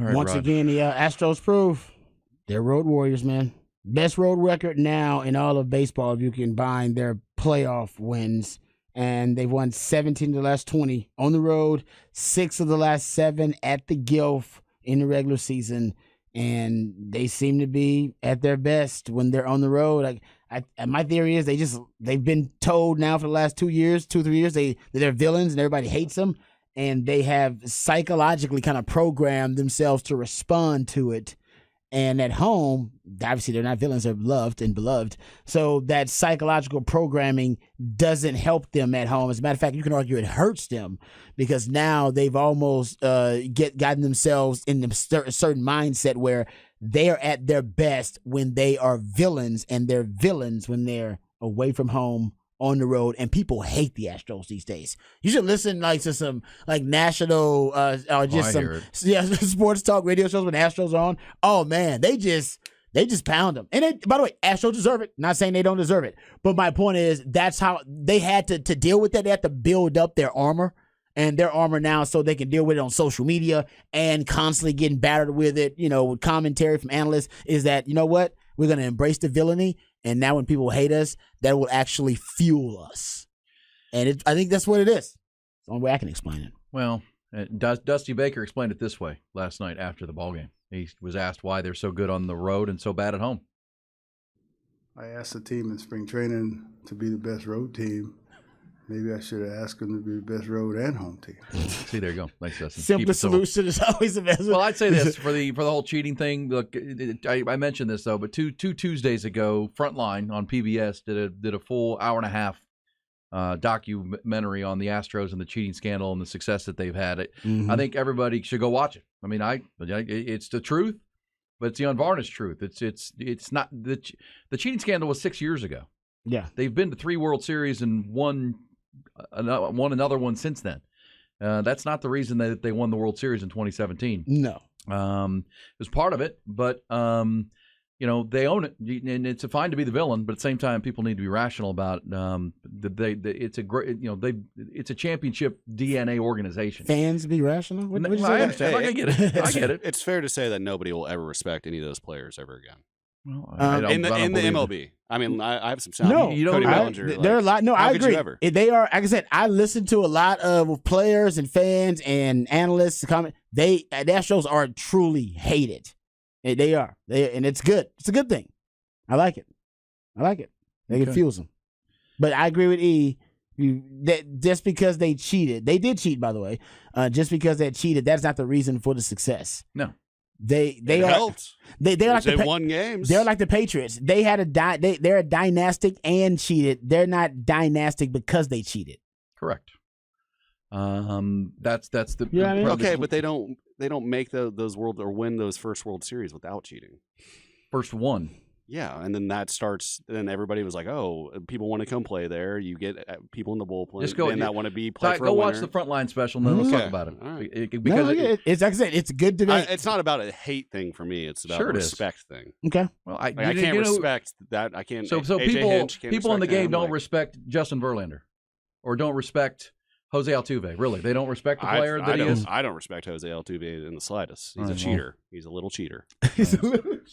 right, Once Rod. again, the Astros prove they're road warriors, man. Best road record now in all of baseball if you combine their playoff wins. And they've won 17 of the last 20 on the road, 6 of the last 7 at the Gilf in the regular season. And they seem to be at their best when they're on the road. My theory is they've been told now for the last 2 years, 2-3 years, they're villains and everybody hates them. And they have psychologically kind of programmed themselves to respond to it. And at home, obviously they're not villains, they're loved and beloved. So that psychological programming doesn't help them at home. As a matter of fact, you can argue it hurts them because now they've almost gotten themselves in a certain mindset where they're at their best when they are villains, and they're villains when they're away from home on the road, and people hate the Astros these days. You should listen to some national or just some sports talk radio shows when the Astros are on. Oh man, they just pound them. And by the way, Astros deserve it. Not saying they don't deserve it, but my point is that's how they had to deal with that. They had to build up their armor. And their armor now so they can deal with it on social media and constantly getting battered with it, with commentary from analysts, is that, you know what? We're going to embrace the villainy. And now when people hate us, that will actually fuel us. And I think that's what it is. It's the only way I can explain it. Well, Dusty Baker explained it this way last night after the ballgame. He was asked why they're so good on the road and so bad at home. I asked the team in spring training to be the best road team. Maybe I should have asked them to be the best road and home team. See, there you go. Thanks, Dustin. Simple solution is always the best. Well, I'd say this for the whole cheating thing. Look, I mentioned this though, but two Tuesdays ago, Frontline on PBS did a full hour and a half documentary on the Astros and the cheating scandal and the success that they've had. I think everybody should go watch it. I mean, it's the truth, but it's the unvarnished truth. It's not the cheating scandal was 6 years ago. Yeah, they've been to 3 World Series and won another one since then. That's not the reason that they won the World Series in 2017. No. It was part of it, but they own it, and it's fine to be the villain. But at the same time, people need to be rational about it. It's a great, it's a championship DNA organization. Fans be rational. I understand. I get it. I get it. It's fair to say that nobody will ever respect any of those players ever again. Well, in the MLB. I mean, I have some sound. No, you don't. There are a lot. No, I agree. They are. Like I said, I listen to a lot of players and fans and analysts comment. The Astros are truly hated. They are. And it's good. It's a good thing. I like it. They confuse them. But I agree with E. That just because they cheated, they did cheat, by the way. Just because they cheated, that's not the reason for the success. No. They helped. They're like they won games. They're like the Patriots. They had they're a dynastic and cheated. They're not dynastic because they cheated. Correct. That's the okay, but they don't make those world or win those first World Series without cheating. First one. Yeah, and then that starts. Then everybody was like, "Oh, people want to come play there." You get people in the bullpen that want to play for a winner. Go watch the Frontline special, and then let's talk about it. All right. It's like I said, it's good debate. It's not about a hate thing for me. It's about a respect thing. Okay. Well, I can't respect that. I can't. So people in the game don't respect Justin Verlander, or don't respect Jose Altuve. Really, they don't respect the player that he is. I don't respect Jose Altuve in the slightest. He's a cheater. He's a little cheater.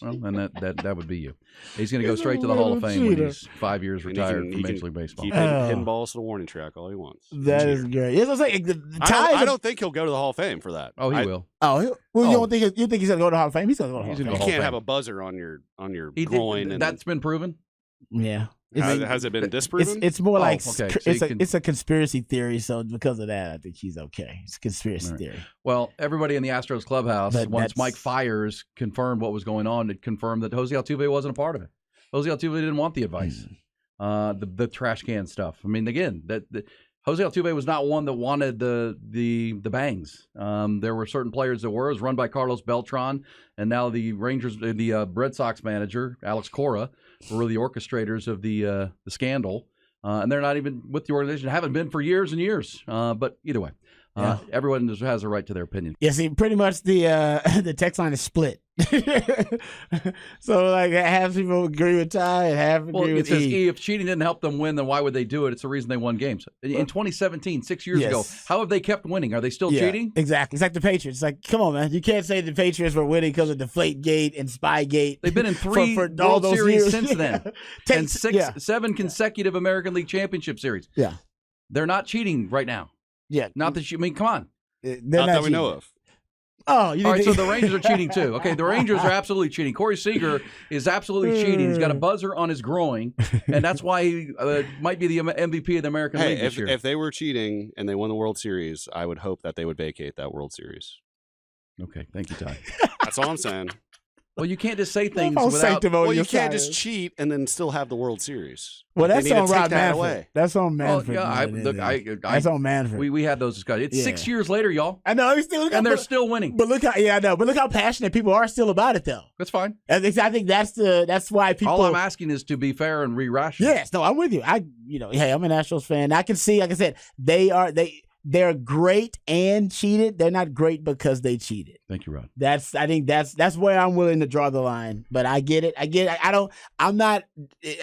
Well, and that would be you. He's going to go straight to the Hall of Fame when he's 5 years retired from Major League Baseball. Keep hitting balls to the warning track all he wants. That is great. Yes, I don't think he'll go to the Hall of Fame for that. Oh, he will. You don't think he's going to go to the Hall of Fame? He's going to go to the Hall of Fame. You can't have a buzzer on your groin. That's been proven. Yeah. Has it been disproven? It's more like it's a conspiracy theory. So because of that, I think he's okay. It's a conspiracy theory. Well, everybody in the Astros clubhouse, once Mike Fiers confirmed what was going on, it confirmed that Jose Altuve wasn't a part of it. Jose Altuve didn't want the advice, the trash can stuff. I mean, again, Jose Altuve was not one that wanted the bangs. There were certain players that were. It was run by Carlos Beltran, and now the Red Sox manager, Alex Cora, were the orchestrators of the scandal, and they're not even with the organization. Haven't been for years and years. But either way, everyone has a right to their opinion. Yeah, see, pretty much the text line is split. So like half people agree with Ty and half agree with it says E. If cheating didn't help them win, then why would they do it? It's the reason they won games. In 2017, 6 years ago, how have they kept winning? Are they still cheating? Exactly. It's like the Patriots. It's like, come on, man. You can't say the Patriots were winning because of Deflategate and Spygate. They've been in 3 for World Series years. since then. And 7 consecutive American League Championship Series. Yeah. They're not cheating right now. Yeah. Not that you, I mean, come on. They're not that we know of. Oh, you all right, so the Rangers are cheating too. Okay, the Rangers are absolutely cheating. Corey Seager is absolutely cheating. He's got a buzzer on his groin, and that's why he might be the MVP of the American League this year. If they were cheating and they won the World Series, I would hope that they would vacate that World Series. Okay, thank you, Ty. That's all I'm saying. Well, you can't just say things How without. sanctimonious Well, you can't that is. just cheat and then still have the World Series. Well, They that's need to on take Rob that Manfred. away. That's on Manfred. That's on Manfred. We had those discussions. It's 6 Yeah. years later, y'all, I know, they're still winning. But look how, I know. But look how passionate people are still about it, though. That's fine. I think that's why people. All I'm asking is to be fair and re-rational. Yes, no, I'm with you. Hey, I'm an Astros fan. I can see, like I said, they're great and cheated. They're not great because they cheated. Thank you, Rod. I think that's where I'm willing to draw the line. But I get it. I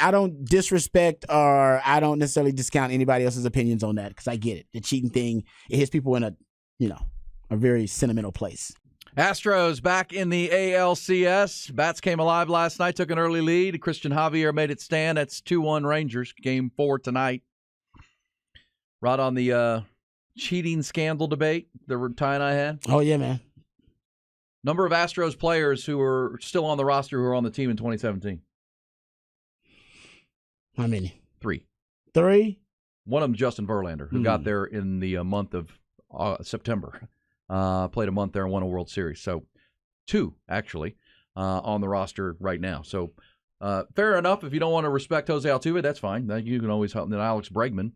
don't disrespect or I don't necessarily discount anybody else's opinions on that because I get it. The cheating thing, it hits people in a very sentimental place. Astros back in the ALCS. Bats came alive last night, took an early lead. Christian Javier made it stand. That's 2-1 Rangers. Game 4 tonight. Rod, on the cheating scandal debate that Ty and I had. Oh, yeah, man. Number of Astros players who are still on the roster who are on the team in 2017. How many? 3. 3? One of them, Justin Verlander, who got there in the month of September. Played a month there and won a World Series. So 2, actually, on the roster right now. So fair enough. If you don't want to respect Jose Altuve, that's fine. You can always help. Then Alex Bregman,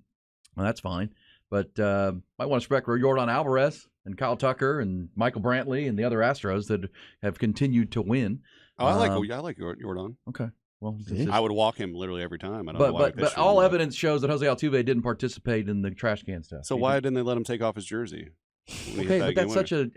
that's fine. But might want to respect Yordan Alvarez and Kyle Tucker and Michael Brantley and the other Astros that have continued to win. Oh, I like Yordan. Okay. Well, I would walk him literally every time. I don't know why but all evidence shows that Jose Altuve didn't participate in the trash can stuff. So why didn't they let him take off his jersey? Okay, but that's such a.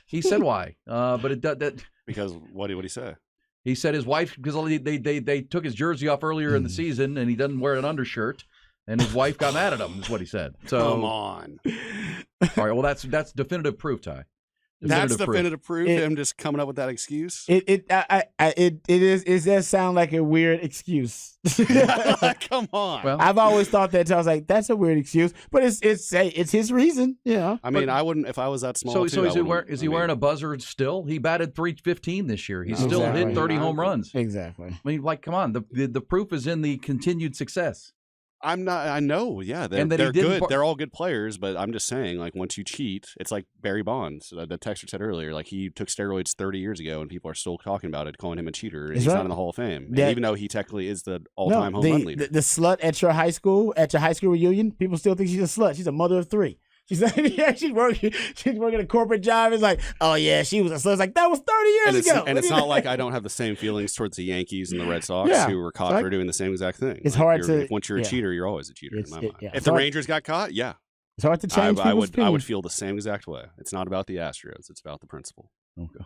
He said why, but it that because what did he say? He said his wife, because they took his jersey off earlier in the season and he doesn't wear an undershirt. And his wife got mad at him, is what he said. So, come on. All right, well, that's definitive proof, Ty. That's definitive proof. Him just coming up with that excuse. It does sound like a weird excuse. Come on. Well, I've always thought that. I was like, that's a weird excuse, but it's his reason. I mean, I wouldn't if I was that small. So is he wearing a buzzer still? He batted .315 this year. He still hit 30 home runs. Exactly. I mean, like, come on. The proof is in the continued success. I'm not. I know. Yeah, they're good. They're all good players, but I'm just saying, like, once you cheat, it's like Barry Bonds. The texter said earlier, like, he took steroids 30 years ago, and people are still talking about it, calling him a cheater. And he's not in the Hall of Fame, even though he technically is the all-time home run leader. The slut at your high school reunion, people still think she's a slut. She's a mother of 3. She's working a corporate job. It's like, oh yeah, she was a slut. It's like, that was 30 years ago. And it's not like I don't have the same feelings towards the Yankees and the Red Sox who were caught for doing the same exact thing. It's hard to. Once you're a cheater, you're always a cheater in my mind. Yeah. If the Rangers got caught, it's hard to change people's opinions. I would feel the same exact way. It's not about the Astros. It's about the principle. Okay.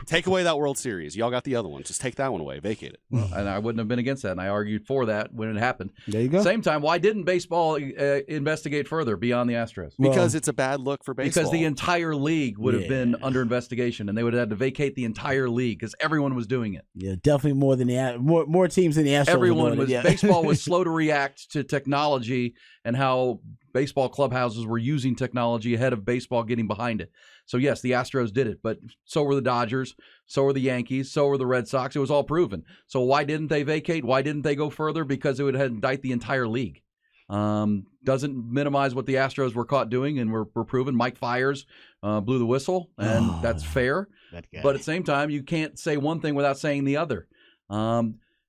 Take away that World Series. Y'all got the other one. Just take that one away. Vacate it. Well, and I wouldn't have been against that, and I argued for that when it happened. There you go. Same time, why didn't baseball investigate further beyond the Astros? Because it's a bad look for baseball. Because the entire league would have been under investigation, and they would have had to vacate the entire league because everyone was doing it. Yeah, definitely more than more teams than the Astros. Everyone was. Baseball was slow to react to technology and how baseball clubhouses were using technology ahead of baseball getting behind it. So, yes, the Astros did it, but so were the Dodgers, so were the Yankees, so were the Red Sox. It was all proven. So why didn't they vacate? Why didn't they go further? Because it would indict the entire league. Doesn't minimize what the Astros were caught doing and were proven. Mike Fiers blew the whistle, and that's fair. But at the same time, you can't say one thing without saying the other.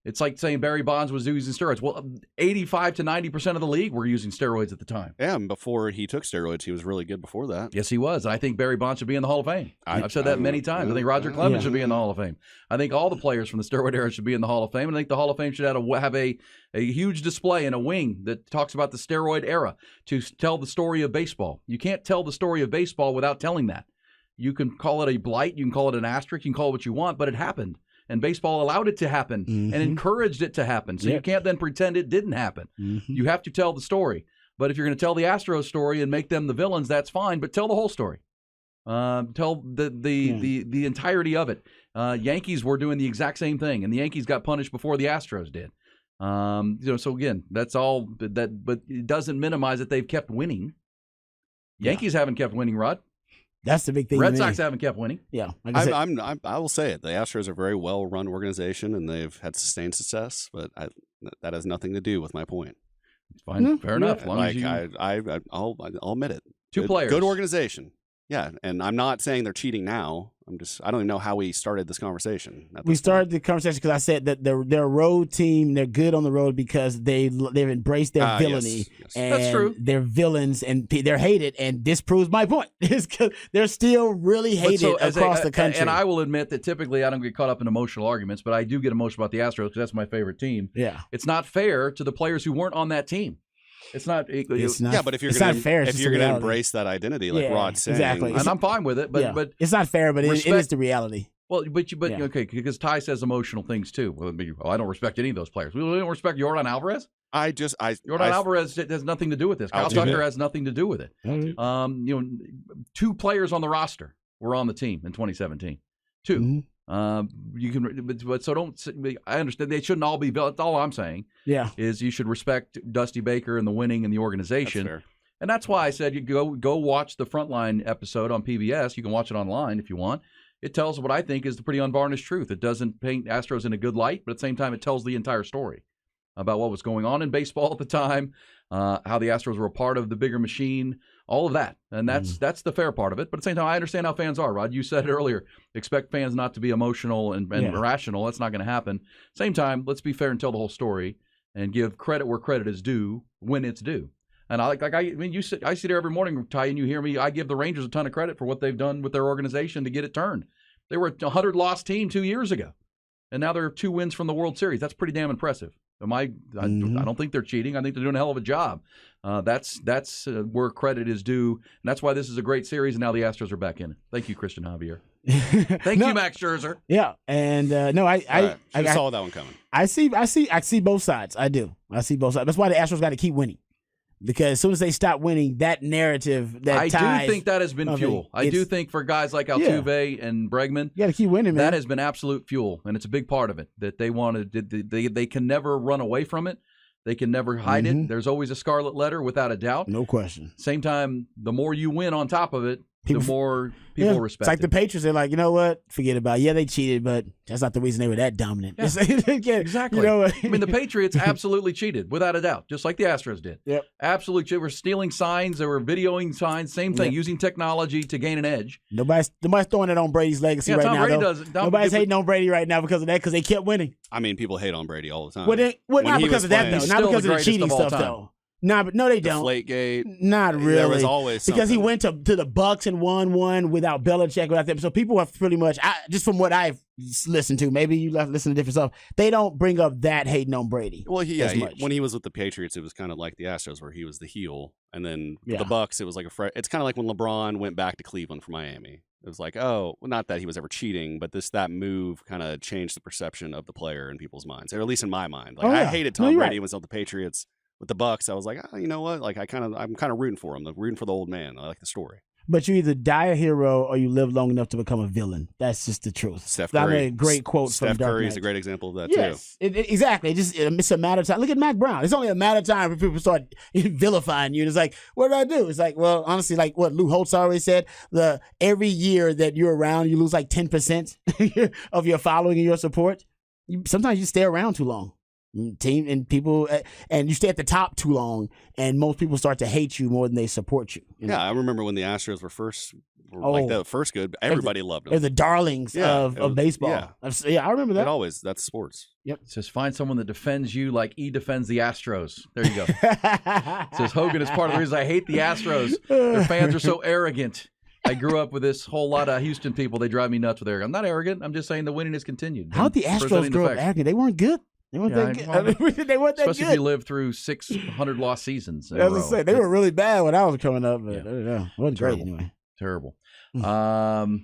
It's like saying Barry Bonds was using steroids. Well, 85 to 90% of the league were using steroids at the time. Yeah, and before he took steroids, he was really good before that. Yes, he was. And I think Barry Bonds should be in the Hall of Fame. I've said that many times. I think Roger Clemens should be in the Hall of Fame. I think all the players from the steroid era should be in the Hall of Fame. And I think the Hall of Fame should have a huge display and a wing that talks about the steroid era to tell the story of baseball. You can't tell the story of baseball without telling that. You can call it a blight, you can call it an asterisk, you can call it what you want, but it happened. And baseball allowed it to happen and encouraged it to happen. So you can't then pretend it didn't happen. You have to tell the story. But if you're going to tell the Astros story and make them the villains, that's fine. But tell the whole story. Tell the entirety of it. Yankees were doing the exact same thing, and the Yankees got punished before the Astros did. So again, that's all. But it doesn't minimize that they've kept winning. Yankees haven't kept winning, Rod. That's the big thing. Red Sox haven't kept winning. Yeah, like I will say it. The Astros are a very well-run organization, and they've had sustained success. But that has nothing to do with my point. It's fine, fair enough. Long as I'll admit it. Two players, good organization. Yeah, and I'm not saying they're cheating now. I don't even know how we started this conversation. We started the conversation because I said that they're a road team. They're good on the road because they've embraced their villainy. Yes. And that's true. They're villains and they're hated, and this proves my point. They're still really hated across the country. And I will admit that typically I don't get caught up in emotional arguments, but I do get emotional about the Astros because that's my favorite team. Yeah, it's not fair to the players who weren't on that team. It's not. Yeah, but if you're going to embrace that identity, like Rod's saying, exactly, and I'm fine with it. But it's not fair. But it is the reality. Well, okay, because Ty says emotional things too. Well, I don't respect any of those players. We don't respect Yordan Alvarez. Alvarez has nothing to do with this. Kyle Tucker has nothing to do with it. Mm-hmm. 2 players on the roster were on the team in 2017. 2. Mm-hmm. So don't. I understand they shouldn't all be. That's all I'm saying. Yeah, is you should respect Dusty Baker and the winning and the organization. That's fair. And that's why I said you go watch the Frontline episode on PBS. You can watch it online if you want. It tells what I think is the pretty unvarnished truth. It doesn't paint Astros in a good light, but at the same time, it tells the entire story about what was going on in baseball at the time, how the Astros were a part of the bigger machine, all of that. And that's the fair part of it. But at the same time, I understand how fans are, Rod. You said it earlier. Expect fans not to be emotional and irrational. That's not going to happen. Same time, let's be fair and tell the whole story and give credit where credit is due when it's due. And I sit here every morning, Ty, and you hear me. I give the Rangers a ton of credit for what they've done with their organization to get it turned. They were a 100-loss team 2 years ago, and now they're 2 wins from the World Series. That's pretty damn impressive. I don't think they're cheating. I think they're doing a hell of a job. That's where credit is due, and that's why this is a great series. And now the Astros are back in it. Thank you, Christian Javier. Thank you, Max Scherzer. Yeah, and I saw that one coming. I see both sides. I do. I see both sides. That's why the Astros got to keep winning. Because as soon as they stop winning, that narrative, I do think that has been fuel. I do think for guys like Altuve and Bregman, you got to keep winning, man. That has been absolute fuel, and it's a big part of it. That they wanted, they can never run away from it. They can never hide it. There's always a scarlet letter, without a doubt. No question. Same time, the more you win on top of it, the more people respect it. It's like the Patriots. They're like, you know what? Forget about it. Yeah, they cheated, but that's not the reason they were that dominant. Yeah. Exactly. You know, I mean, the Patriots absolutely cheated, without a doubt, just like the Astros did. Yep. Absolutely. They were stealing signs. They were videoing signs. Same thing, using technology to gain an edge. Nobody's throwing it on Brady's legacy right Tom now. Brady doesn't. Nobody's hating on Brady right now because of that, because they kept winning. I mean, people hate on Brady all the time. Well, not because of that, though. Not because of the cheating stuff, though. No, they don't. Deflategate. Not really. There was always something. Because he went to the Bucks and won one without Belichick, without them. So people have pretty much, just from what I've listened to, maybe you listen to different stuff, they don't bring up that hating on Brady. Well, when he was with the Patriots, it was kind of like the Astros, where he was the heel, and then the Bucks, it was like it's kind of like when LeBron went back to Cleveland for Miami. It was like, not that he was ever cheating, but that move kind of changed the perception of the player in people's minds, or at least in my mind. Like I hated Tom Brady when he was on the Patriots. With the Bucks, I was like, you know what? Like I'm kind of rooting for him. Rooting for the old man. I like the story. But you either die a hero or you live long enough to become a villain. That's just the truth. Steph Curry. I mean, a great quote from Dark Knight. Steph Curry is a great example of that too. Exactly. It's a matter of time. Look at Mac Brown. It's only a matter of time before people start vilifying you. And it's like, what did I do? It's like, well, honestly, like what Lou Holtz always said, every year that you're around, you lose like 10% of your following and your support. Sometimes you stay around too long. Team and people, and you stay at the top too long, and most people start to hate you more than they support you. Yeah, I remember when the Astros were like the first good. Everybody loved them. They're the darlings of baseball. Yeah, I remember that. That's sports. Yep. It says find someone that defends you like E defends the Astros. There you go. It says Hogan is part of the reason I hate the Astros. Their fans are so arrogant. I grew up with this whole lot of Houston people. They drive me nuts with arrogance. I'm not arrogant. I'm just saying the winning has continued. How'd the Astros grow up arrogant? They weren't good. They weren't that good. They weren't that especially good. if you lived through 600 lost seasons. As I say, they were really bad when I was coming up. But it wasn't great anyway. Terrible.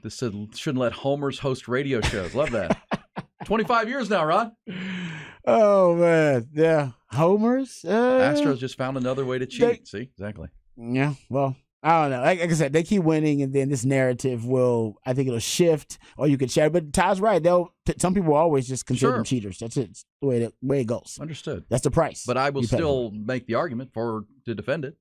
This said shouldn't let homers host radio shows. Love that. 25 years now, Ron. Oh, man. Yeah. Homers? Astros just found another way to cheat. See? Exactly. Yeah. Well, I don't know. Like I said, they keep winning, and then this narrative I think it'll shift, or you could share. But Ty's right. Some people always just consider them cheaters. That's it. It's the way it goes. Understood. That's the price. But I will still make the argument to defend it.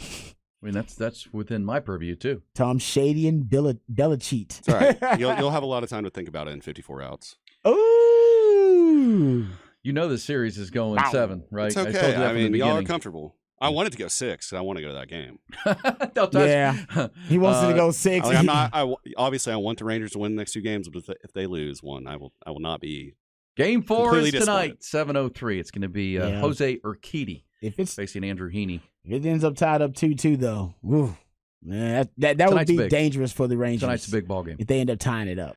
I mean, that's within my purview, too. Tom Shady and Belichick. It's all right. You'll have a lot of time to think about it in 54 outs. Ooh. You know the series is going 7, right? It's okay. I mean, y'all are comfortable. I wanted to go 6. I want to go to that game. Yeah, he wants to go 6. I'm not. Obviously, I want the Rangers to win the next 2 games, but if they lose one, I will not be. Game 4 is tonight, 7:03. It's going to be Jose Urquidy facing Andrew Heaney. If it ends up tied up 2-2, though, woo, man, that would be dangerous for the Rangers. Tonight's a big ball game if they end up tying it up.